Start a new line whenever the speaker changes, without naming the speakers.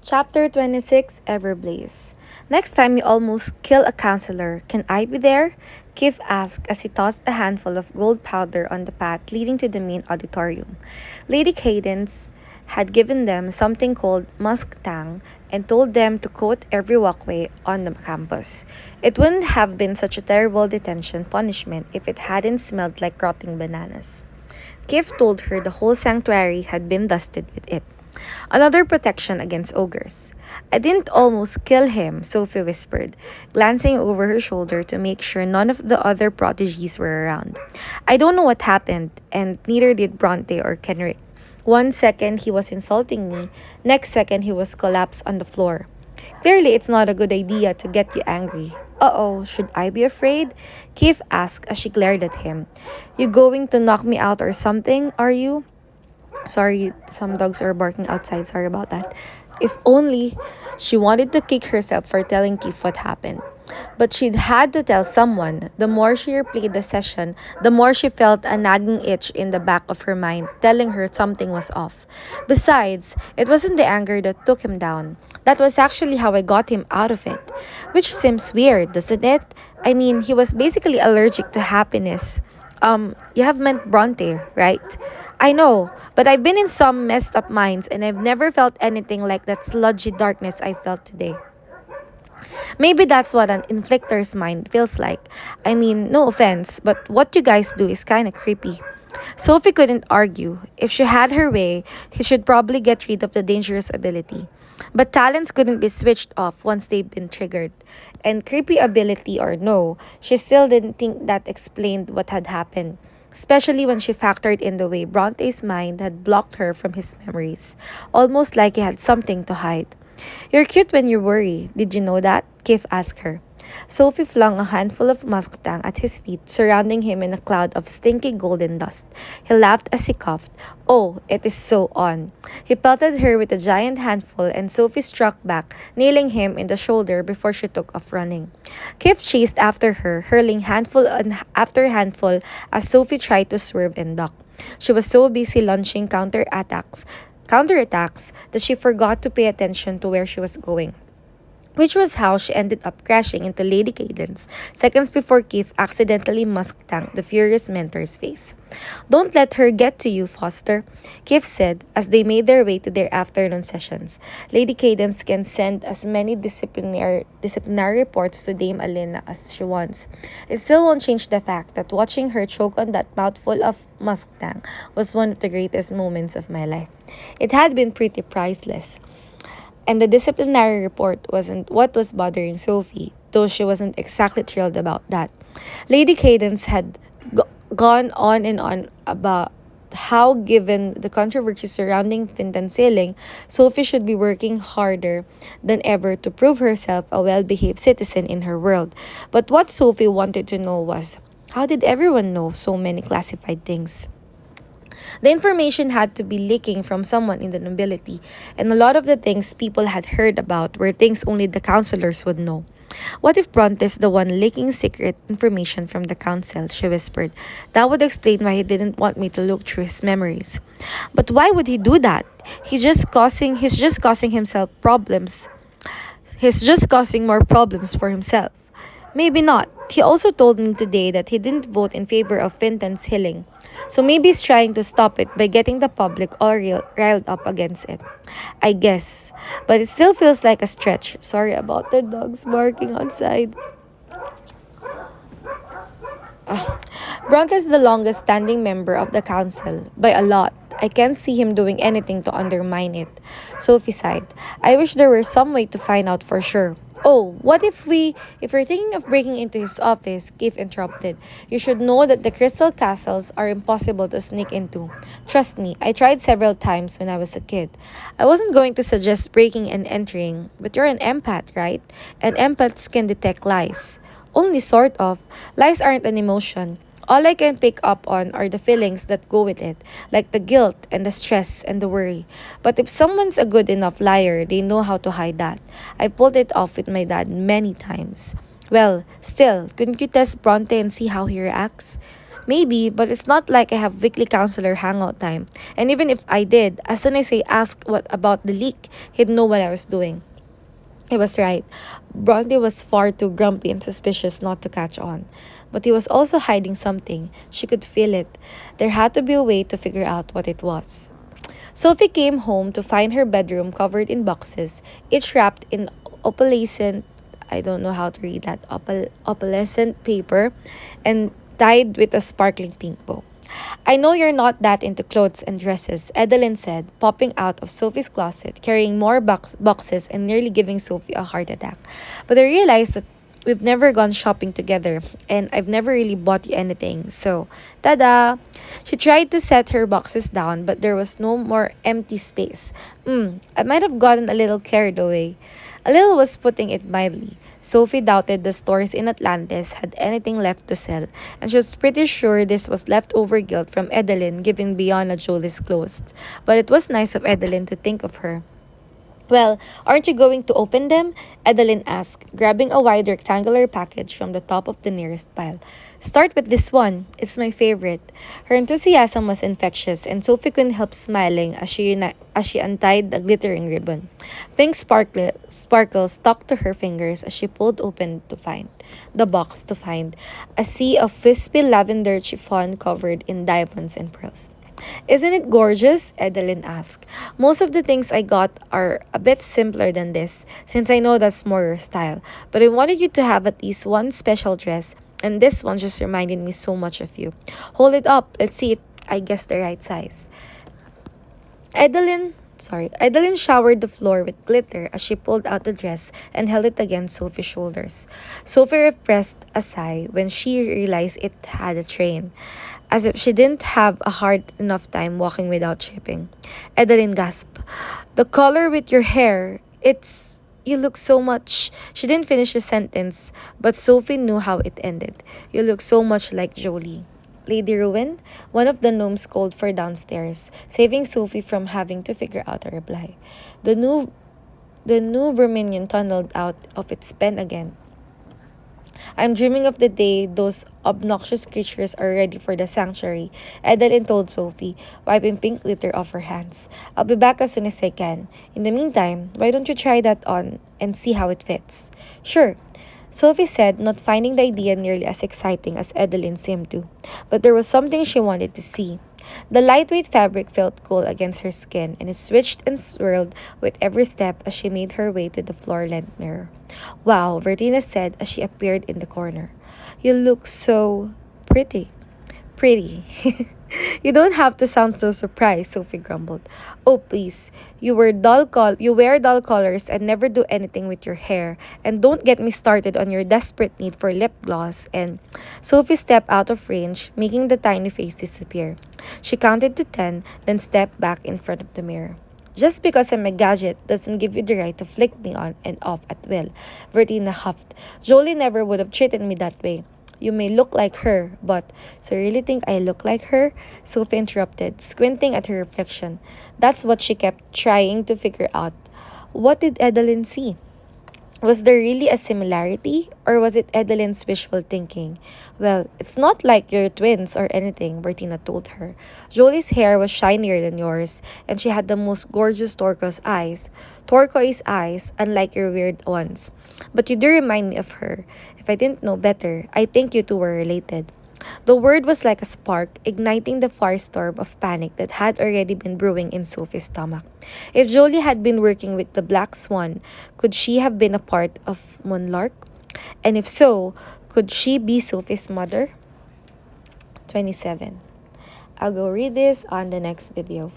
Chapter 26 Everblaze. Next time you almost kill a counselor, can I be there? Kif asked as he tossed a handful of gold powder on the path leading to the main auditorium. Lady Cadence had given them something called musk tang and told them to coat every walkway on the campus. It wouldn't have been such a terrible detention punishment if it hadn't smelled like rotting bananas. Kif told her the whole sanctuary had been dusted with it. Another protection against ogres. I didn't almost kill him, Sophie whispered, glancing over her shoulder to make sure none of the other prodigies were around. I don't know what happened, and neither did Bronte or Kenrick. One second he was insulting me, next second he was collapsed on the floor. Clearly, it's not a good idea to get you angry. Uh-oh, should I be afraid? Keith asked as she glared at him. You going to knock me out or something, are you? Sorry, some dogs are barking outside. Sorry about that. If only she wanted to kick herself for telling Keith what happened. But she'd had to tell someone. The more she replayed the session, the more she felt a nagging itch in the back of her mind telling her something was off. Besides, it wasn't the anger that took him down. That was actually how I got him out of it. Which seems weird, doesn't it? I mean, he was basically allergic to happiness. You have meant Bronte, right? I know, but I've been in some messed up minds and I've never felt anything like that sludgy darkness I felt today. Maybe that's what an inflictor's mind feels like. I mean, no offense, but what you guys do is kinda creepy. Sophie couldn't argue. If she had her way, he should probably get rid of the dangerous ability. But talents couldn't be switched off once they've been triggered. And creepy ability or no, she still didn't think that explained what had happened. Especially when she factored in the way Bronte's mind had blocked her from his memories, almost like he had something to hide. You're cute when you worry. Did you know that? Kif asked her. Sophie flung a handful of musktang at his feet, surrounding him in a cloud of stinky golden dust. He laughed as he coughed. Oh, it is so on. He pelted her with a giant handful, and Sophie struck back, nailing him in the shoulder before she took off running. Kif chased after her, hurling after handful as Sophie tried to swerve and duck. She was so busy launching counterattacks that she forgot to pay attention to where she was going. Which was how she ended up crashing into Lady Cadence seconds before Keith accidentally musk-tanked the furious mentor's face. Don't let her get to you, Foster, Keith said as they made their way to their afternoon sessions. Lady Cadence can send as many disciplinary reports to Dame Alina as she wants. It still won't change the fact that watching her choke on that mouthful of musk-tang was one of the greatest moments of my life. It had been pretty priceless. And the disciplinary report wasn't what was bothering Sophie, though she wasn't exactly thrilled about that. Lady Cadence had gone on and on about how, given the controversy surrounding Fintan sailing, Sophie should be working harder than ever to prove herself a well-behaved citizen in her world. But what Sophie wanted to know was, how did everyone know so many classified things? The information had to be leaking from someone in the nobility, and a lot of the things people had heard about were things only the counselors would know. What if Bronte's the one leaking secret information from the council, she whispered. That would explain why he didn't want me to look through his memories. But why would he do that? He's just causing himself problems. He's just causing more problems for himself. Maybe not. He also told me today that he didn't vote in favor of Fintan's healing. So maybe he's trying to stop it by getting the public all riled up against it. I guess. But it still feels like a stretch. Sorry about the dogs barking outside. Bronte is the longest standing member of the council, by a lot. I can't see him doing anything to undermine it. Sophie sighed. I wish there were some way to find out for sure. Oh, what if we're thinking of breaking into his office, Keith interrupted. You should know that the crystal castles are impossible to sneak into. Trust me, I tried several times when I was a kid. I wasn't going to suggest breaking and entering, but you're an empath, right? And empaths can detect lies. Only sort of. Lies aren't an emotion. All I can pick up on are the feelings that go with it, like the guilt and the stress and the worry. But if someone's a good enough liar, they know how to hide that. I pulled it off with my dad many times. Well, still, couldn't you test Bronte and see how he reacts? Maybe, but it's not like I have weekly counselor hangout time. And even if I did, as soon as I asked what about the leak, he'd know what I was doing. He was right. Bronte was far too grumpy and suspicious not to catch on. But he was also hiding something. She could feel it. There had to be a way to figure out what it was. Sophie came home to find her bedroom covered in boxes, each wrapped in opalescent, I don't know how to read that, opalescent paper, and tied with a sparkling pink bow. I know you're not that into clothes and dresses, Edeline said, popping out of Sophie's closet, carrying more boxes and nearly giving Sophie a heart attack. But I realized that we've never gone shopping together, and I've never really bought you anything, so tada! She tried to set her boxes down, but there was no more empty space. I might have gotten a little carried away. A little was putting it mildly. Sophie doubted the stores in Atlantis had anything left to sell, and she was pretty sure this was leftover guilt from Edeline giving Biana Julie's clothes. But it was nice of Edeline to think of her. Well, aren't you going to open them? Adeline asked, grabbing a wide rectangular package from the top of the nearest pile. Start with this one. It's my favorite. Her enthusiasm was infectious, and Sophie couldn't help smiling as she untied the glittering ribbon. Pink sparkles stuck to her fingers as she pulled open the box to find a sea of wispy lavender chiffon covered in diamonds and pearls. Isn't it gorgeous? Edeline asked. Most of the things I got are a bit simpler than this, since I know that's more your style. But I wanted you to have at least one special dress, and this one just reminded me so much of you. Hold it up. Let's see if I guess the right size. Edeline showered the floor with glitter as she pulled out the dress and held it against Sophie's shoulders. Sophie repressed a sigh when she realized it had a train, as if she didn't have a hard enough time walking without tripping. Edeline gasped, the color with your hair, it's... You look so much... She didn't finish the sentence, but Sophie knew how it ended. You look so much like Jolie. Lady Ruin, one of the gnomes called for downstairs, saving Sophie from having to figure out a reply. The new vermilion tunneled out of its pen again. I'm dreaming of the day those obnoxious creatures are ready for the sanctuary, Edeline told Sophie, wiping pink glitter off her hands. I'll be back as soon as I can. In the meantime, why don't you try that on and see how it fits? Sure, Sophie said, not finding the idea nearly as exciting as Edeline seemed to. But there was something she wanted to see. The lightweight fabric felt cool against her skin, and it switched and swirled with every step as she made her way to the floor-length mirror. Wow, Vertina said as she appeared in the corner. You look so pretty. Pretty. You don't have to sound so surprised, Sophie grumbled. Oh, please. You wear dull colors and never do anything with your hair. And don't get me started on your desperate need for lip gloss. And Sophie stepped out of range, making the tiny face disappear. She counted to 10, then stepped back in front of the mirror. Just because I'm a gadget doesn't give you the right to flick me on and off at will, Vertina huffed. Jolie never would have treated me that way. You may look like her, but... So you really think I look like her? Sophie interrupted, squinting at her reflection. That's what she kept trying to figure out. What did Edeline see? Was there really a similarity, or was it Edeline's wishful thinking? Well, it's not like you're twins or anything, Bertina told her. Jolie's hair was shinier than yours, and she had the most gorgeous turquoise eyes, unlike your weird ones. But you do remind me of her. If I didn't know better, I think you two were related. The word was like a spark, igniting the firestorm of panic that had already been brewing in Sophie's stomach. If Jolie had been working with the Black Swan, could she have been a part of Monlark? And if so, could she be Sophie's mother? 27. I'll go read this on the next video.